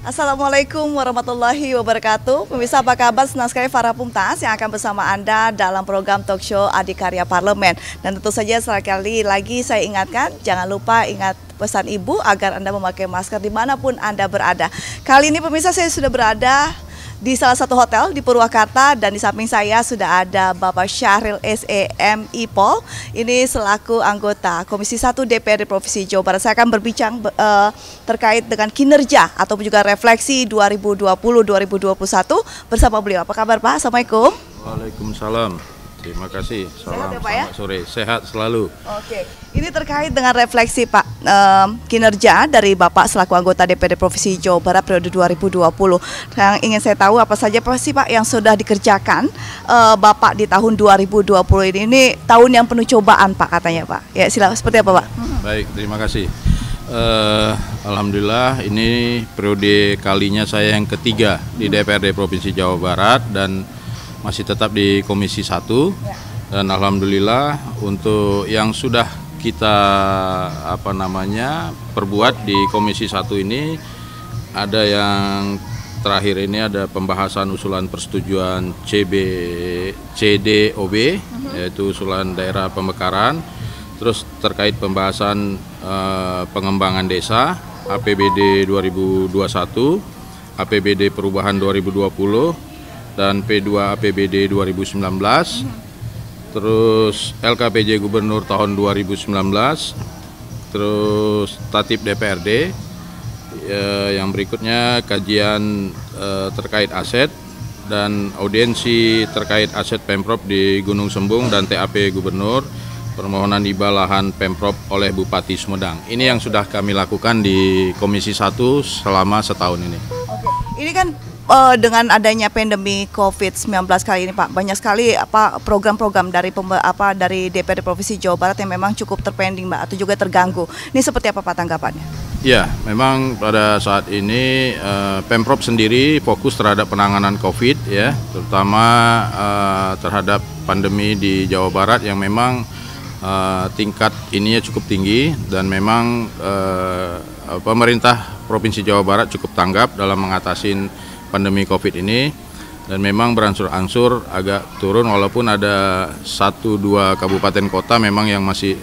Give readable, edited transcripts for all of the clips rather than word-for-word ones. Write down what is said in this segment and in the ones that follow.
Assalamualaikum warahmatullahi wabarakatuh. Pemirsa apa kabar? Senang sekali Farah Pumtas yang akan bersama Anda dalam program talk show Adikarya Parlemen. Dan tentu saja sekali lagi saya ingatkan, jangan lupa ingat pesan Ibu agar Anda memakai masker dimanapun Anda berada. Kali ini pemirsa saya sudah berada di salah satu hotel di Purwakarta dan di samping saya sudah ada Bapak Syahril SEM Ipol. Ini selaku anggota Komisi 1 DPRD Provinsi Jawa Barat. Saya akan berbincang terkait dengan kinerja ataupun juga refleksi 2020-2021 bersama beliau. Apa kabar Pak? Assalamualaikum. Waalaikumsalam. Terima kasih. Salam, sehat ya, Pak, ya? selamat sore. Sehat selalu. Oke, ini terkait dengan refleksi Pak kinerja dari Bapak selaku anggota DPRD Provinsi Jawa Barat periode 2020. Yang ingin saya tahu apa saja sih Pak yang sudah dikerjakan Bapak di tahun 2020 ini? Ini tahun yang penuh cobaan Pak katanya Pak. Ya silakan, seperti apa Pak? Baik, terima kasih. Alhamdulillah ini periode kalinya saya yang ketiga di DPRD Provinsi Jawa Barat dan masih tetap di Komisi 1 dan alhamdulillah untuk yang sudah kita perbuat di Komisi 1 ini ada yang terakhir ini ada pembahasan usulan persetujuan CDOB yaitu usulan daerah pemekaran, terus terkait pembahasan pengembangan desa APBD 2021, APBD perubahan 2020 dan P2 APBD 2019, terus LKPJ Gubernur tahun 2019, terus Tatip DPRD, yang berikutnya kajian terkait aset dan audiensi terkait aset Pemprov di Gunung Sembung dan TAP Gubernur, permohonan hibah lahan Pemprov oleh Bupati Sumedang. Ini yang sudah kami lakukan di Komisi 1 selama setahun ini. Oke. Ini kan dengan adanya pandemi COVID-19 kali ini Pak, banyak sekali program-program dari dari DPRD Provinsi Jawa Barat yang memang cukup terpending Mbak atau juga terganggu. Ini seperti apa Pak tanggapannya? Ya, memang pada saat ini Pemprov sendiri fokus terhadap penanganan COVID ya, terutama terhadap pandemi di Jawa Barat yang memang tingkat ininya cukup tinggi dan memang pemerintah Provinsi Jawa Barat cukup tanggap dalam mengatasi pandemi COVID ini dan memang berangsur-angsur agak turun walaupun ada 1-2 kabupaten kota memang yang masih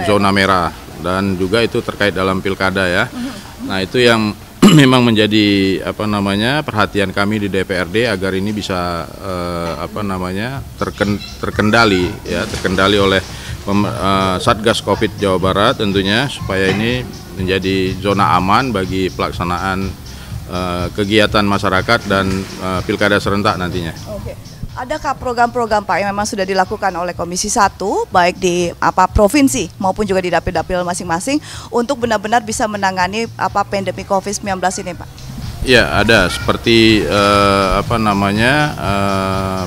zona merah dan juga itu terkait dalam pilkada ya. Nah itu yang memang menjadi perhatian kami di DPRD agar ini bisa terkendali oleh Satgas Covid Jawa Barat tentunya supaya ini menjadi zona aman bagi pelaksanaan kegiatan masyarakat dan pilkada serentak nantinya. Oke. Adakah program-program Pak yang memang sudah dilakukan oleh Komisi 1 baik di provinsi maupun juga di dapil-dapil masing-masing untuk benar-benar bisa menangani pandemi COVID-19 ini Pak? Ya, ada seperti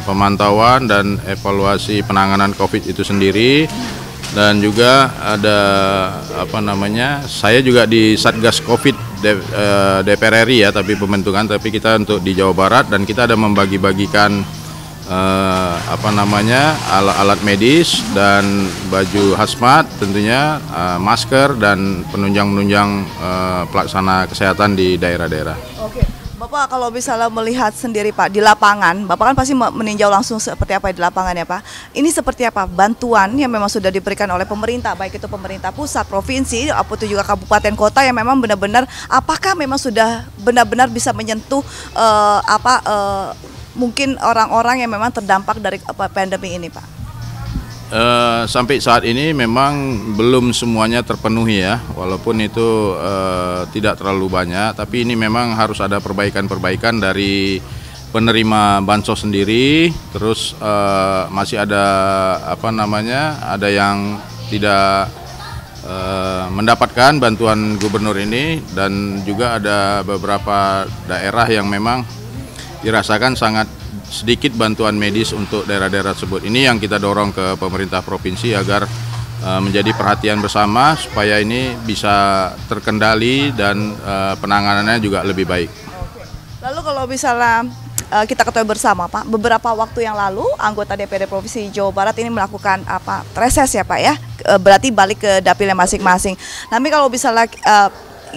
pemantauan dan evaluasi penanganan COVID itu sendiri. Dan juga ada saya juga di Satgas Covid DPR RI ya, tapi kita untuk di Jawa Barat dan kita ada membagi-bagikan alat alat medis dan baju hazmat tentunya, masker dan penunjang-penunjang pelaksana kesehatan di daerah-daerah. Oke. Bapak kalau misalnya melihat sendiri Pak di lapangan, Bapak kan pasti meninjau langsung seperti apa di lapangan ya Pak. Ini seperti apa bantuan yang memang sudah diberikan oleh pemerintah, baik itu pemerintah pusat, provinsi, ataupun juga kabupaten kota yang memang benar-benar apakah memang sudah benar-benar bisa menyentuh mungkin orang-orang yang memang terdampak dari pandemi ini Pak? Sampai saat ini memang belum semuanya terpenuhi ya, walaupun itu tidak terlalu banyak, tapi ini memang harus ada perbaikan-perbaikan dari penerima bansos sendiri, terus masih ada ada yang tidak mendapatkan bantuan gubernur ini dan juga ada beberapa daerah yang memang dirasakan sangat sedikit bantuan medis untuk daerah-daerah tersebut. Ini yang kita dorong ke pemerintah provinsi agar menjadi perhatian bersama supaya ini bisa terkendali dan penanganannya juga lebih baik. Oke. Lalu kalau misalnya kita ketahui bersama Pak, beberapa waktu yang lalu anggota DPRD Provinsi Jawa Barat ini melakukan reses ya Pak ya, berarti balik ke dapilnya masing-masing. Tapi kalau misalnya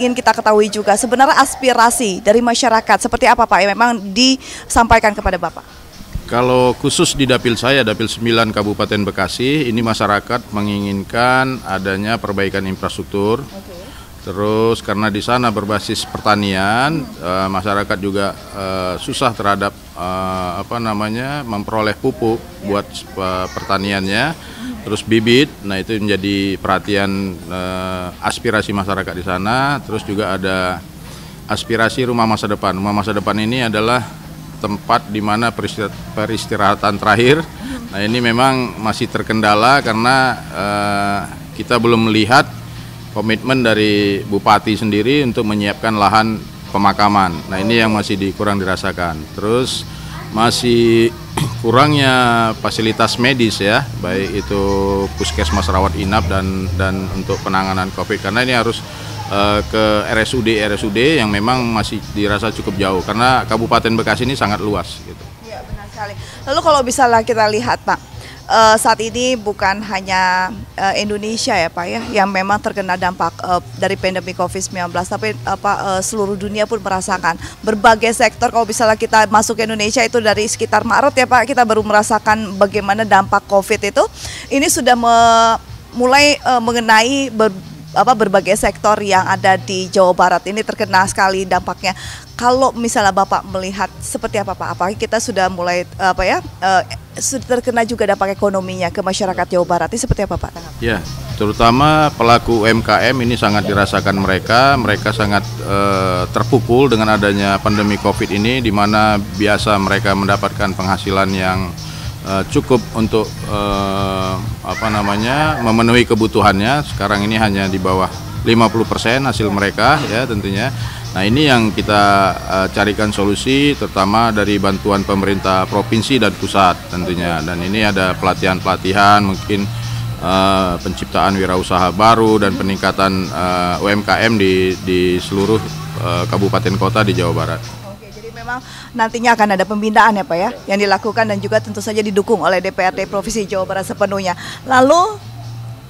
ingin kita ketahui juga sebenarnya aspirasi dari masyarakat seperti apa Pak yang memang disampaikan kepada Bapak? Kalau khusus di Dapil saya, Dapil 9 Kabupaten Bekasi, ini masyarakat menginginkan adanya perbaikan infrastruktur. Terus karena di sana berbasis pertanian, masyarakat juga susah terhadap memperoleh pupuk buat pertaniannya, terus bibit. Nah itu menjadi perhatian aspirasi masyarakat di sana. Terus juga ada aspirasi rumah masa depan. Rumah masa depan ini adalah tempat di mana peristirahatan terakhir. Nah ini memang masih terkendala karena kita belum melihat komitmen dari Bupati sendiri untuk menyiapkan lahan pemakaman. Nah ini yang masih kurang dirasakan. Terus masih kurangnya fasilitas medis ya, baik itu puskesmas rawat inap dan untuk penanganan COVID. Karena ini harus ke RSUD yang memang masih dirasa cukup jauh karena Kabupaten Bekasi ini sangat luas. Gitu. Iya benar sekali. Lalu kalau misalnya kita lihat Pak, saat ini bukan hanya Indonesia ya Pak ya yang memang terkena dampak dari pandemi COVID-19, tapi seluruh dunia pun merasakan berbagai sektor. Kalau misalnya kita masuk ke Indonesia itu dari sekitar Maret ya Pak, kita baru merasakan bagaimana dampak COVID itu. Ini sudah mulai mengenai berbagai sektor yang ada di Jawa Barat ini terkena sekali dampaknya. Kalau misalnya Bapak melihat seperti apa Pak? Apakah kita sudah mulai sudah terkena juga dampak ekonominya ke masyarakat Jawa Barat ini seperti apa Pak? Ya, terutama pelaku UMKM ini sangat dirasakan mereka sangat terpukul dengan adanya pandemi COVID ini, di mana biasa mereka mendapatkan penghasilan yang cukup untuk memenuhi kebutuhannya. Sekarang ini hanya di bawah 50% hasil mereka ya tentunya. Nah ini yang kita carikan solusi, terutama dari bantuan pemerintah provinsi dan pusat tentunya. Dan ini ada pelatihan-pelatihan, mungkin penciptaan wirausaha baru dan peningkatan UMKM di seluruh kabupaten kota di Jawa Barat. Oke, jadi memang nantinya akan ada pembinaan ya Pak ya, yang dilakukan dan juga tentu saja didukung oleh DPRD Provinsi Jawa Barat sepenuhnya. Lalu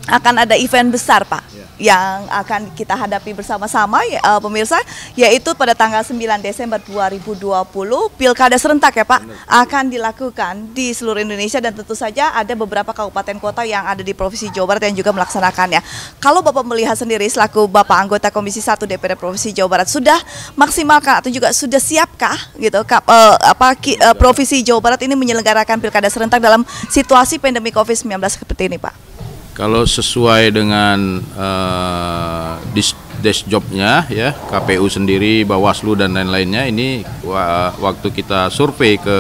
akan ada event besar Pak yang akan kita hadapi bersama-sama ya, pemirsa, yaitu pada tanggal 9 Desember 2020 Pilkada serentak ya Pak akan dilakukan di seluruh Indonesia, dan tentu saja ada beberapa kabupaten kota yang ada di Provinsi Jawa Barat yang juga melaksanakannya. Kalau Bapak melihat sendiri selaku Bapak anggota Komisi 1 DPRD Provinsi Jawa Barat, sudah maksimalkah atau juga sudah siapkah gitu Provinsi Jawa Barat ini menyelenggarakan Pilkada serentak dalam situasi pandemi COVID-19 seperti ini Pak? Kalau sesuai dengan desjobnya ya, KPU sendiri, Bawaslu dan lain-lainnya, ini waktu kita survei ke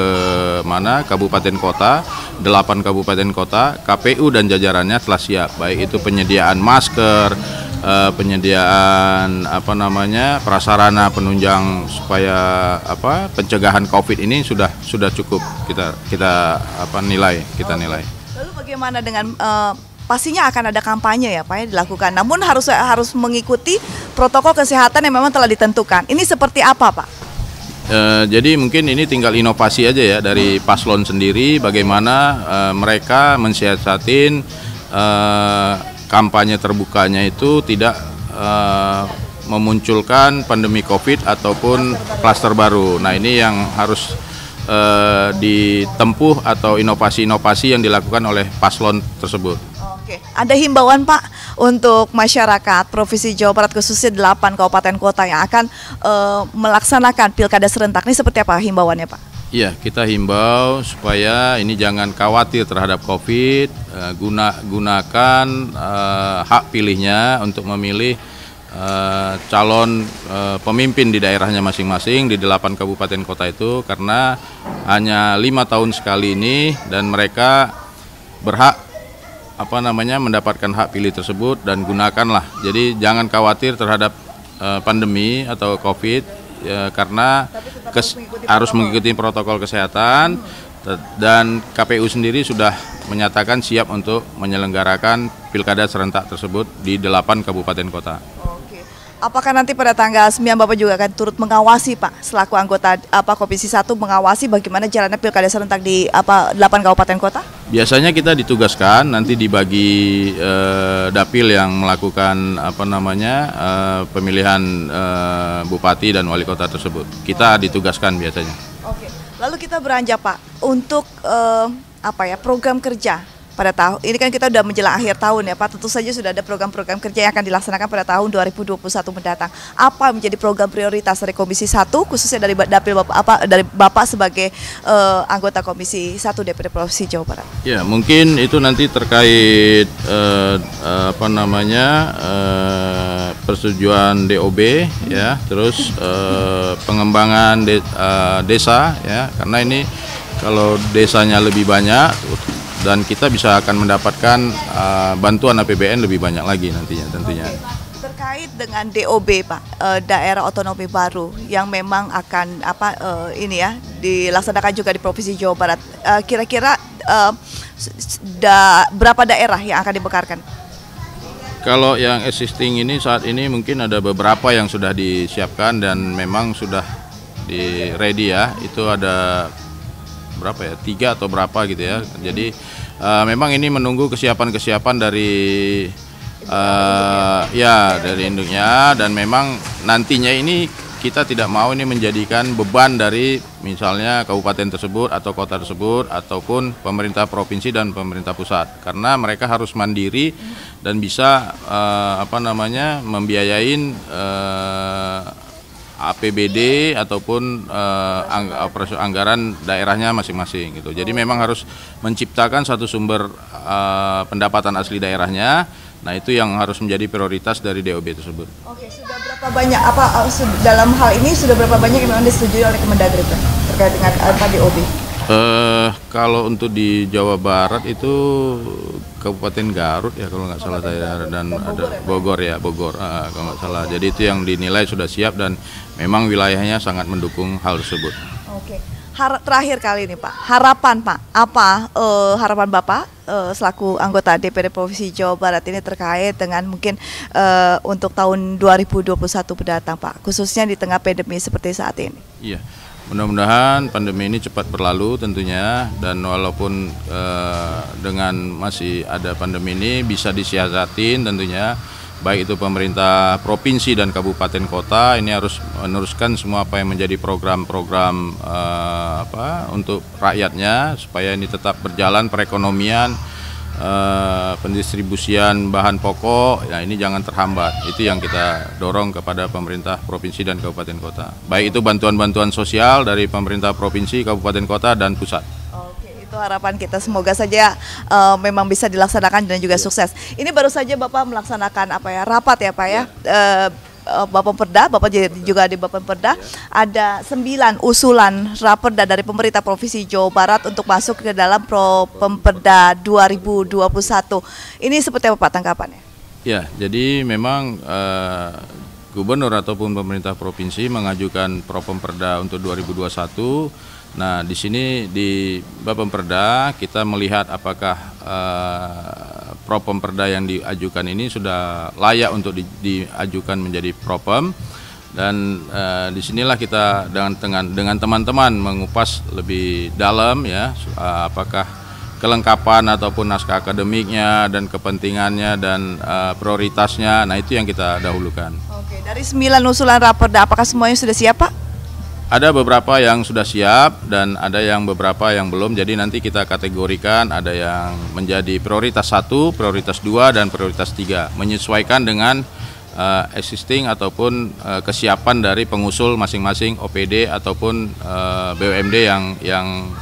kabupaten kota, 8 kabupaten kota, KPU dan jajarannya telah siap, baik itu penyediaan masker, penyediaan prasarana penunjang supaya pencegahan COVID ini sudah cukup kita nilai. Lalu bagaimana dengan pastinya akan ada kampanye ya Pak ya dilakukan, namun harus mengikuti protokol kesehatan yang memang telah ditentukan. Ini seperti apa Pak? Jadi mungkin ini tinggal inovasi aja ya dari paslon sendiri, bagaimana mereka mensiasatin kampanye terbukanya itu tidak memunculkan pandemi COVID ataupun klaster baru. Nah ini yang harus ditempuh atau inovasi-inovasi yang dilakukan oleh paslon tersebut. Oke, ada himbauan Pak untuk masyarakat Provinsi Jawa Barat khususnya 8 kabupaten kota yang akan melaksanakan Pilkada serentak ini seperti apa himbauannya Pak? Iya, kita himbau supaya ini jangan khawatir terhadap COVID, gunakan hak pilihnya untuk memilih calon pemimpin di daerahnya masing-masing di 8 kabupaten kota itu, karena hanya 5 tahun sekali ini dan mereka berhak mendapatkan hak pilih tersebut, dan gunakanlah. Jadi jangan khawatir terhadap pandemi atau COVID karena harus mengikuti protokol kesehatan, dan KPU sendiri sudah menyatakan siap untuk menyelenggarakan Pilkada serentak tersebut di 8 kabupaten kota. Apakah nanti pada tanggal 9 Bapak juga akan turut mengawasi Pak selaku anggota Komisi 1 mengawasi bagaimana jalannya pilkada serentak di 8 kabupaten kota? Biasanya kita ditugaskan nanti dibagi dapil yang melakukan pemilihan bupati dan wali kota tersebut. Kita ditugaskan biasanya. Oke. Lalu kita beranjak Pak untuk program kerja pada tahun ini kan kita sudah menjelang akhir tahun ya Pak. Tentu saja sudah ada program-program kerja yang akan dilaksanakan pada tahun 2021 mendatang. Apa menjadi program prioritas dari Komisi 1 khususnya dari dapil Bapak dari Bapak sebagai anggota Komisi 1 DPD Provinsi Jawa Barat? Ya, mungkin itu nanti terkait persetujuan DOB ya, terus pengembangan desa ya, karena ini kalau desanya lebih banyak dan kita bisa akan mendapatkan bantuan APBN lebih banyak lagi nantinya tentunya. Terkait dengan DOB Pak, daerah otonomi baru yang memang akan dilaksanakan juga di Provinsi Jawa Barat. Kira-kira berapa daerah yang akan dibekarkan? Kalau yang existing ini saat ini mungkin ada beberapa yang sudah disiapkan dan memang sudah di ready ya. Itu ada berapa ya, 3 atau berapa gitu ya. Jadi memang ini menunggu kesiapan dari dari induknya, dan memang nantinya ini kita tidak mau ini menjadikan beban dari misalnya kabupaten tersebut atau kota tersebut ataupun pemerintah provinsi dan pemerintah pusat, karena mereka harus mandiri dan bisa membiayain APBD ataupun anggaran daerahnya masing-masing gitu. Jadi memang harus menciptakan satu sumber pendapatan asli daerahnya. Nah, itu yang harus menjadi prioritas dari DOB tersebut. Oke, sudah berapa banyak dalam hal ini sudah berapa banyak yang memang disetujui oleh Kemendagri terkait dengan DOB? Kalau untuk di Jawa Barat itu Kabupaten Garut ya kalau nggak salah saya, dan ada Bogor kalau nggak salah. Jadi itu yang dinilai sudah siap dan memang wilayahnya sangat mendukung hal tersebut. Oke. Terakhir kali ini Pak, harapan Pak, apa harapan Bapak selaku anggota DPD Provinsi Jawa Barat ini terkait dengan mungkin untuk tahun 2021 mendatang Pak, khususnya di tengah pandemi seperti saat ini? Iya. Mudah-mudahan pandemi ini cepat berlalu tentunya, dan walaupun dengan masih ada pandemi ini bisa disiasatin tentunya, baik itu pemerintah provinsi dan kabupaten kota ini harus meneruskan semua apa yang menjadi program-program untuk rakyatnya supaya ini tetap berjalan perekonomian, pendistribusian bahan pokok, ya ini jangan terhambat. Itu yang kita dorong kepada pemerintah provinsi dan kabupaten kota. Baik itu bantuan-bantuan sosial dari pemerintah provinsi, kabupaten kota dan pusat. Oke, itu harapan kita, semoga saja memang bisa dilaksanakan dan juga sukses. Ini baru saja Bapak melaksanakan rapat ya Pak ya. Bapemperda, Bapak juga di Bapemperda, ada 9 usulan raperda dari pemerintah Provinsi Jawa Barat untuk masuk ke dalam Bapemperda 2021. Ini seperti apa Pak tanggapannya? Ya, jadi memang gubernur ataupun pemerintah provinsi mengajukan Bapemperda untuk 2021. Nah, di sini di Bapemperda kita melihat apakah Propemperda yang diajukan ini sudah layak untuk diajukan menjadi Propem, dan disinilah kita dengan teman-teman mengupas lebih dalam ya apakah kelengkapan ataupun naskah akademiknya dan kepentingannya dan prioritasnya. Nah, itu yang kita dahulukan. Oke, dari 9 usulan raperda apakah semuanya sudah siap Pak? Ada beberapa yang sudah siap dan ada yang beberapa yang belum. Jadi nanti kita kategorikan, ada yang menjadi prioritas 1, prioritas 2, dan prioritas 3, menyesuaikan dengan existing ataupun kesiapan dari pengusul masing-masing OPD ataupun BUMD yang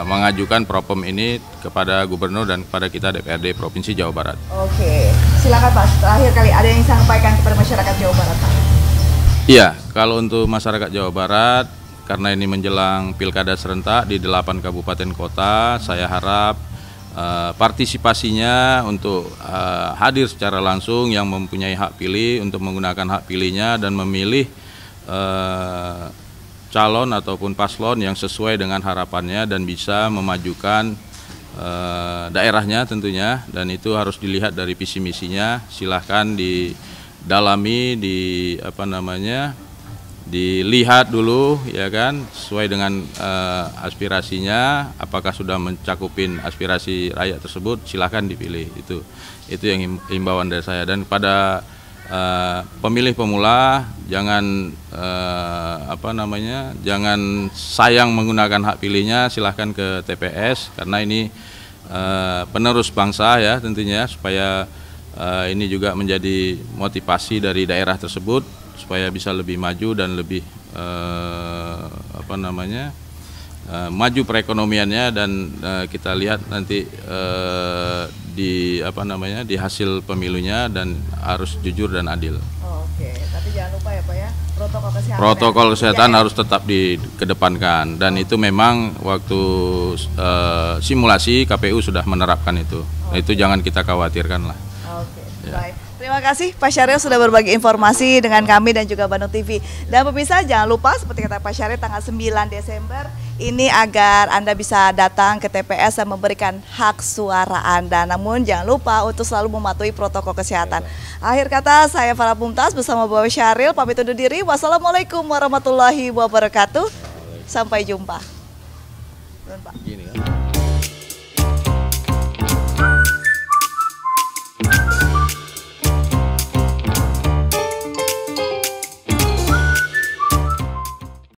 mengajukan Propem ini kepada gubernur dan kepada kita DPRD Provinsi Jawa Barat. Oke, silakan Pak. Terakhir kali ada yang sampaikan kepada masyarakat Jawa Barat Pak? Iya, kalau untuk masyarakat Jawa Barat, karena ini menjelang pilkada serentak di 8 kabupaten kota, saya harap partisipasinya untuk hadir secara langsung yang mempunyai hak pilih untuk menggunakan hak pilihnya dan memilih calon ataupun paslon yang sesuai dengan harapannya dan bisa memajukan daerahnya tentunya, dan itu harus dilihat dari visi misinya. Silahkan dalami, dilihat dulu ya kan, sesuai dengan aspirasinya, apakah sudah mencakupin aspirasi rakyat tersebut, silahkan dipilih. Itu yang himbauan dari saya. Dan pada pemilih pemula jangan jangan sayang menggunakan hak pilihnya, silahkan ke TPS karena ini penerus bangsa ya tentunya, supaya ini juga menjadi motivasi dari daerah tersebut supaya bisa lebih maju dan lebih maju perekonomiannya, dan kita lihat nanti di hasil pemilunya, dan harus jujur dan adil. Oke, tapi jangan lupa ya Pak ya, protokol kesehatan. Protokol kesehatan harus tetap dikedepankan, dan itu memang waktu simulasi KPU sudah menerapkan itu. Itu jangan kita khawatirkan lah. Oke, baik. Terima kasih Pak Syahril sudah berbagi informasi dengan kami dan juga Bandung TV. Dan pemirsa jangan lupa seperti kata Pak Syahril, tanggal 9 Desember ini agar Anda bisa datang ke TPS dan memberikan hak suara Anda. Namun jangan lupa untuk selalu mematuhi protokol kesehatan. Akhir kata, saya Farah Pumtaz bersama Bapak Syahril pamit undur diri. Wassalamualaikum warahmatullahi wabarakatuh. Sampai jumpa. Gini kan?